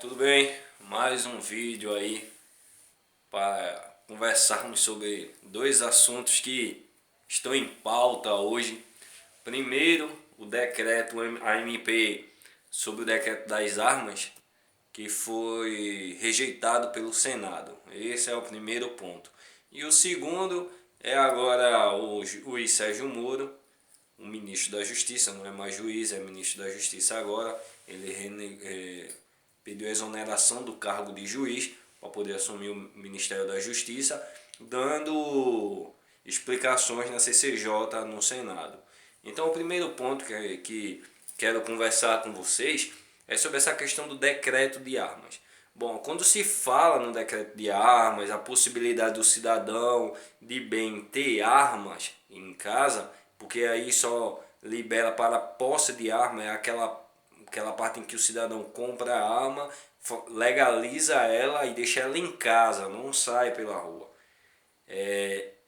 Tudo bem? Mais um vídeo aí para conversarmos sobre dois assuntos que estão em pauta hoje. Primeiro, o decreto AMP sobre o decreto das armas, que foi rejeitado pelo Senado. Esse é o primeiro ponto. E o segundo é agora o juiz Sérgio Moro, o ministro da Justiça, não é mais juiz, é ministro da Justiça agora. Ele pediu a exoneração do cargo de juiz para poder assumir o Ministério da Justiça, dando explicações na CCJ no Senado. Então, o primeiro ponto que quero conversar com vocês é sobre essa questão do decreto de armas. Bom, quando se fala no decreto de armas, a possibilidade do cidadão de bem ter armas em casa, porque aí só libera para a posse de arma, é aquela parte em que o cidadão compra a arma, legaliza ela e deixa ela em casa, não sai pela rua.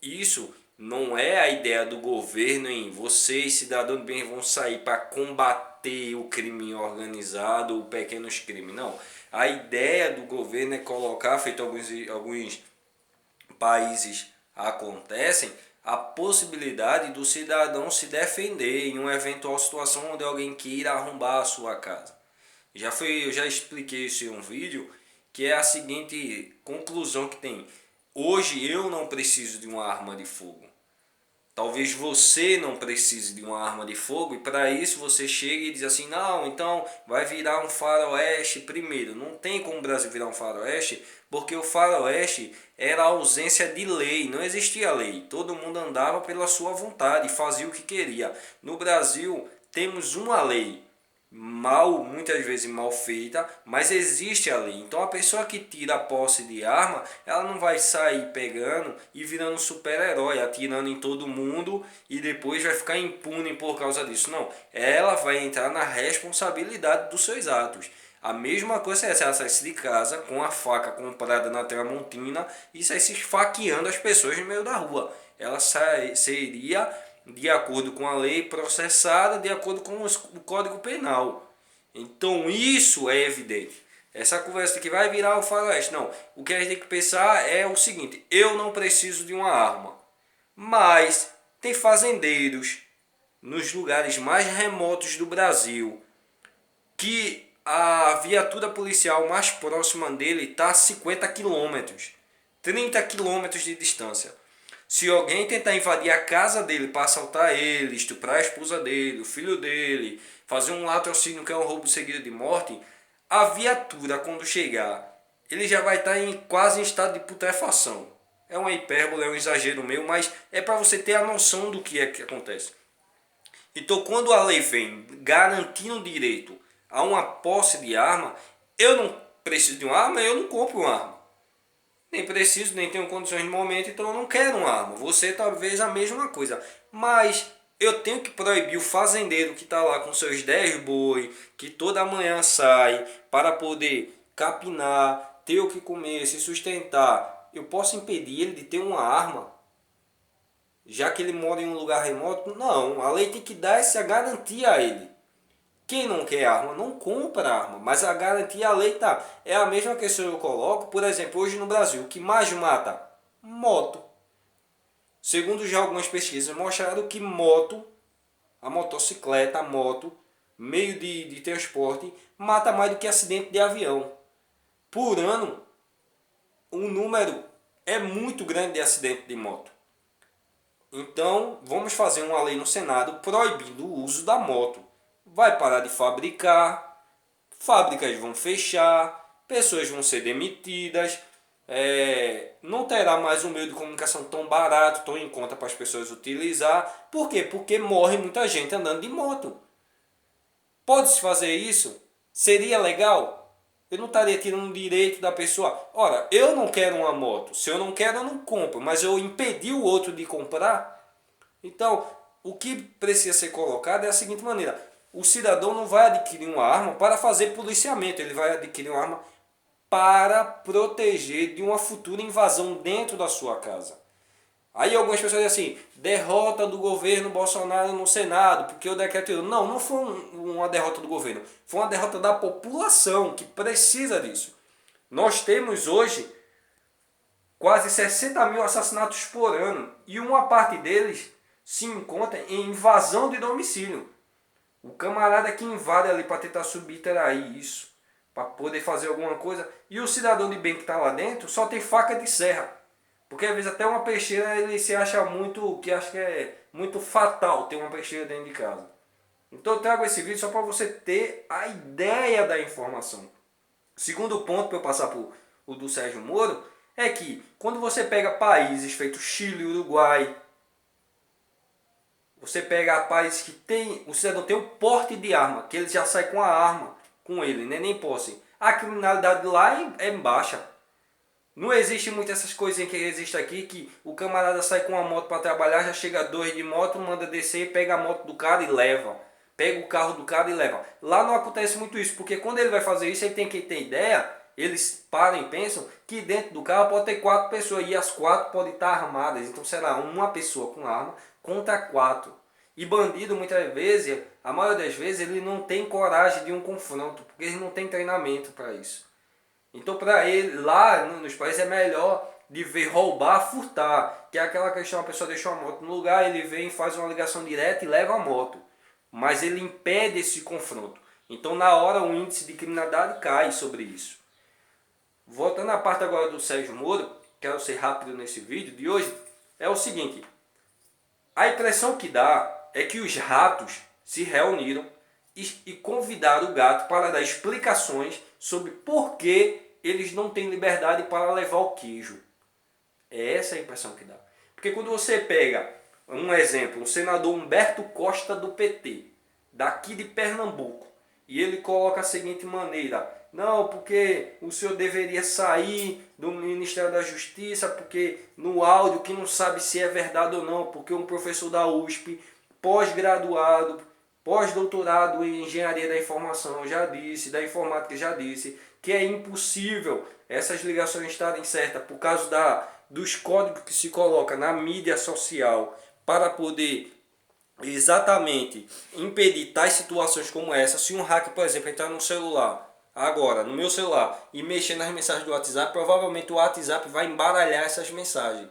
Isso não é a ideia do governo em vocês, cidadãos de bem, vão sair para combater o crime organizado, os pequenos crimes. Não. A ideia do governo é colocar, feito alguns países acontecem, a possibilidade do cidadão se defender em uma eventual situação onde alguém queira arrombar a sua casa. Eu já expliquei isso em um vídeo, que é a seguinte conclusão que tem. Hoje eu não preciso de uma arma de fogo. Talvez você não precise de uma arma de fogo e para isso você chega e diz assim, não, então vai virar um faroeste primeiro. Não tem como o Brasil virar um faroeste, porque o faroeste era a ausência de lei, não existia lei. Todo mundo andava pela sua vontade, fazia o que queria. No Brasil temos uma lei, muitas vezes mal feita, mas existe a lei. Então a pessoa que tira a posse de arma, ela não vai sair pegando e virando um super-herói, atirando em todo mundo e depois vai ficar impune por causa disso. Não, ela vai entrar na responsabilidade dos seus atos. A mesma coisa é se ela saísse de casa com a faca comprada na Tramontina e saísse esfaqueando as pessoas no meio da rua. Ela seria, de acordo com a lei, processada de acordo com o Código Penal. Então isso é evidente. Essa conversa que vai virar o faroeste. Não, o que a gente tem que pensar é o seguinte: eu não preciso de uma arma, mas tem fazendeiros nos lugares mais remotos do Brasil que a viatura policial mais próxima dele está a 50 quilômetros, 30 quilômetros de distância. Se alguém tentar invadir a casa dele para assaltar ele, estuprar a esposa dele, o filho dele, fazer um latrocínio que é um roubo seguido de morte, a viatura, quando chegar, ele já vai estar quase em estado de putrefação. É uma hipérbole, é um exagero meu, mas é para você ter a noção do que é que acontece. Então, quando a lei vem garantindo o direito a uma posse de arma, eu não preciso de uma arma, eu não compro uma arma. Nem preciso, nem tenho condições de momento, então eu não quero uma arma. Você talvez a mesma coisa. Mas eu tenho que proibir o fazendeiro que está lá com seus 10 boi, que toda manhã sai para poder capinar, ter o que comer, se sustentar. Eu posso impedir ele de ter uma arma? Já que ele mora em um lugar remoto? Não, a lei tem que dar essa garantia a ele. Quem não quer arma, não compra arma, mas a garantia, a lei tá. É a mesma questão que eu coloco, por exemplo, hoje no Brasil, o que mais mata? Moto. Segundo já algumas pesquisas mostraram que a motocicleta, a moto, meio de transporte, mata mais do que acidente de avião. Por ano, o número é muito grande de acidente de moto. Então, vamos fazer uma lei no Senado proibindo o uso da moto. Vai parar de fabricar, fábricas vão fechar, pessoas vão ser demitidas, não terá mais um meio de comunicação tão barato, tão em conta para as pessoas utilizar. Por quê? Porque morre muita gente andando de moto. Pode-se fazer isso? Seria legal? Eu não estaria tirando o direito da pessoa. Ora, eu não quero uma moto. Se eu não quero, eu não compro. Mas eu impedi o outro de comprar. Então, o que precisa ser colocado é a seguinte maneira: o cidadão não vai adquirir uma arma para fazer policiamento, ele vai adquirir uma arma para proteger de uma futura invasão dentro da sua casa. Aí algumas pessoas dizem assim, derrota do governo Bolsonaro no Senado, porque o decreto... Não, não foi uma derrota do governo, foi uma derrota da população que precisa disso. Nós temos hoje quase 60 mil assassinatos por ano e uma parte deles se encontra em invasão de domicílio. O camarada que invade ali para tentar subtrair isso, para poder fazer alguma coisa, e o cidadão de bem que está lá dentro só tem faca de serra. Porque às vezes até uma peixeira ele se acha muito, que acha que é muito fatal ter uma peixeira dentro de casa. Então eu trago esse vídeo só para você ter a ideia da informação. Segundo ponto, para eu passar para o do Sérgio Moro, é que quando você pega países feitos Chile, Uruguai, você pega países que tem, o cidadão tem o porte de arma, que ele já sai com a arma com ele, né? Nem posse. A criminalidade lá é baixa. Não existe muitas essas coisinhas que existe aqui, que o camarada sai com a moto para trabalhar, já chega dois de moto, manda descer, pega a moto do cara e leva. Pega o carro do cara e leva. Lá não acontece muito isso, porque quando ele vai fazer isso, ele tem que ter ideia, eles param e pensam que dentro do carro pode ter 4 pessoas, e as 4 podem estar armadas. Então será uma pessoa com arma contra 4. E bandido, muitas vezes, a maioria das vezes, ele não tem coragem de um confronto, porque ele não tem treinamento para isso. Então para ele, lá nos países é melhor de ver roubar, furtar, que é aquela questão, a pessoa deixou a moto no lugar, ele vem, faz uma ligação direta e leva a moto. Mas ele impede esse confronto. Então na hora o índice de criminalidade cai sobre isso. Voltando à parte agora do Sérgio Moro, quero ser rápido nesse vídeo de hoje, é o seguinte. A impressão que dá é que os ratos se reuniram e convidaram o gato para dar explicações sobre por que eles não têm liberdade para levar o queijo. É essa a impressão que dá. Porque quando você pega um exemplo, o senador Humberto Costa do PT, daqui de Pernambuco, e ele coloca a seguinte maneira: não, porque o senhor deveria sair do Ministério da Justiça, porque no áudio que não sabe se é verdade ou não, porque um professor da USP, pós-graduado, pós-doutorado em Engenharia da Informação já disse, da Informática já disse, que é impossível essas ligações estarem certas por causa dos códigos que se coloca na mídia social para poder exatamente impedir tais situações como essa. Se um hacker, por exemplo, entrar no celular, agora, no meu celular, e mexer nas mensagens do WhatsApp, provavelmente o WhatsApp vai embaralhar essas mensagens.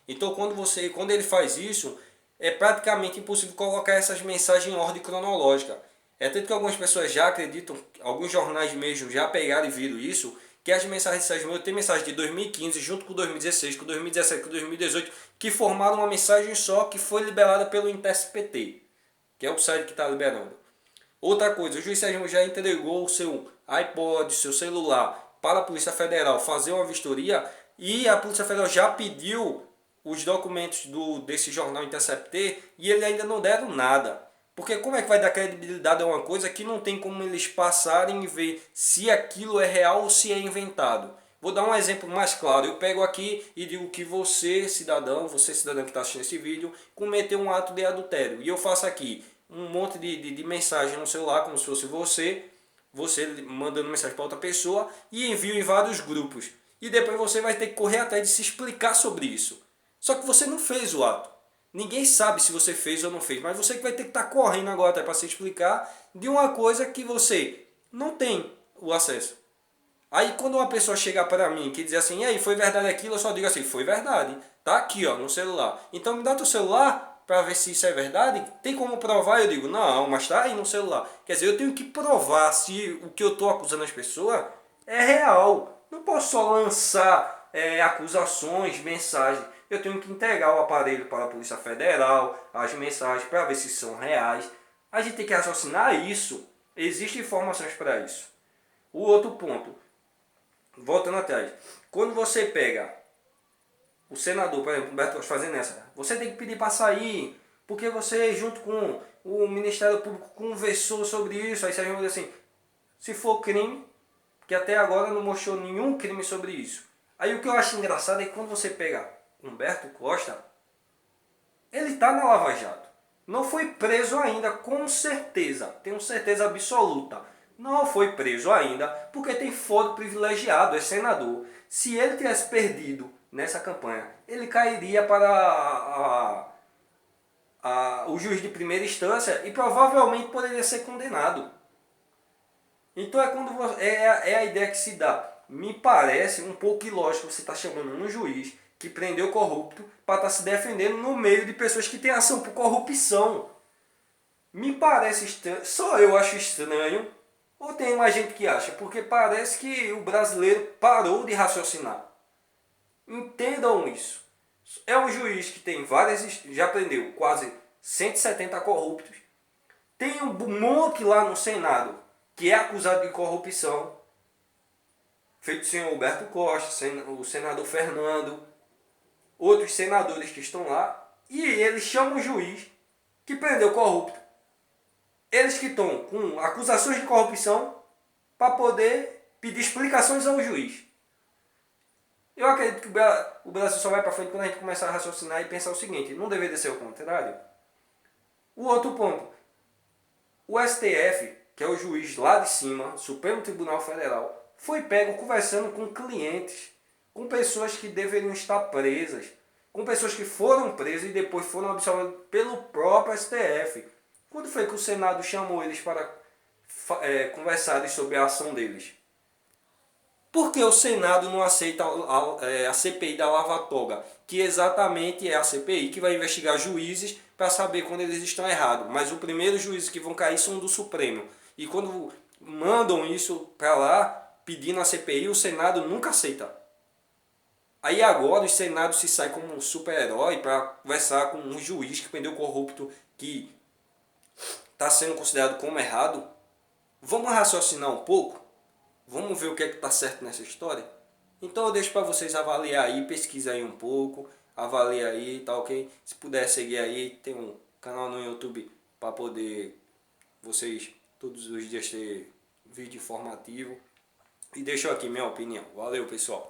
Então quando ele faz isso, é praticamente impossível colocar essas mensagens em ordem cronológica. É tanto que algumas pessoas já acreditam, alguns jornais mesmo já pegaram e viram isso, que as mensagens de Sérgio Moro tem mensagem de 2015 junto com 2016, com 2017, com 2018, que formaram uma mensagem só que foi liberada pelo INTSPT, que é o site que está liberando. Outra coisa, o juiz Sérgio Moro já entregou o seu iPod, seu celular para a Polícia Federal fazer uma vistoria, e a Polícia Federal já pediu os documentos desse jornal Intercept e eles ainda não deram nada. Porque como é que vai dar credibilidade a uma coisa que não tem como eles passarem e ver se aquilo é real ou se é inventado? Vou dar um exemplo mais claro. Eu pego aqui e digo que você cidadão que está assistindo esse vídeo, cometeu um ato de adultério. E eu faço aqui um monte de mensagem no celular, como se fosse você mandando mensagem para outra pessoa, e envio em vários grupos. E depois você vai ter que correr atrás de se explicar sobre isso. Só que você não fez o ato. Ninguém sabe se você fez ou não fez, mas você que vai ter que estar correndo agora para se explicar de uma coisa que você não tem o acesso. Aí quando uma pessoa chegar para mim que diz assim, e aí, foi verdade aquilo? Eu só digo assim, foi verdade. Tá aqui ó, no celular. Então me dá teu celular para ver se isso é verdade. Tem como provar? Eu digo, não, mas tá aí no celular. Quer dizer, eu tenho que provar se o que eu estou acusando as pessoas é real. Não posso só lançar acusações, mensagens. Eu tenho que entregar o aparelho para a Polícia Federal, as mensagens, para ver se são reais. A gente tem que raciocinar isso. Existem informações para isso. O outro ponto, voltando atrás, quando você pega o senador, por exemplo, Humberto Costa fazendo essa, você tem que pedir para sair, porque você, junto com o Ministério Público, conversou sobre isso. Aí você vai dizer assim, se for crime, que até agora não mostrou nenhum crime sobre isso. Aí o que eu acho engraçado é que quando você pega Humberto Costa, ele está na Lava Jato. Não foi preso ainda, com certeza. Tenho certeza absoluta. Não foi preso ainda, porque tem foro privilegiado, é senador. Se ele tivesse perdido nessa campanha. Ele cairia para o juiz de primeira instância e provavelmente poderia ser condenado. Então é a ideia que se dá. Me parece um pouco ilógico você estar chamando um juiz que prendeu corrupto para estar se defendendo no meio de pessoas que têm ação por corrupção. Me parece estranho, só eu acho estranho, ou tem mais gente que acha? Porque parece que o brasileiro parou de raciocinar. Entendam isso. É um juiz que tem já prendeu quase 170 corruptos. Tem um monte lá no Senado que é acusado de corrupção, feito o senhor Alberto Costa, o senador Fernando, outros senadores que estão lá, e eles chamam o juiz que prendeu corrupto. Eles que estão com acusações de corrupção para poder pedir explicações ao juiz. Eu acredito que o Brasil só vai para frente quando a gente começar a raciocinar e pensar o seguinte: não deveria ser o contrário? O outro ponto: o STF, que é o juiz lá de cima, Supremo Tribunal Federal, foi pego conversando com clientes, com pessoas que deveriam estar presas, com pessoas que foram presas e depois foram absolvidas pelo próprio STF. Quando foi que o Senado chamou eles para conversarem sobre a ação deles? Por que o Senado não aceita a CPI da Lava Toga, que exatamente é a CPI que vai investigar juízes para saber quando eles estão errados? Mas os primeiros juízes que vão cair são do Supremo. E quando mandam isso para lá, pedindo a CPI, o Senado nunca aceita. Aí agora o Senado se sai como um super-herói para conversar com um juiz que prendeu corrupto, que está sendo considerado como errado. Vamos raciocinar um pouco? Vamos ver o que é que está certo nessa história? Então eu deixo para vocês avaliar aí, pesquisa aí um pouco, avalia aí, tá ok? Se puder seguir aí, tem um canal no YouTube para poder vocês todos os dias ter vídeo informativo. E deixo aqui minha opinião. Valeu, pessoal!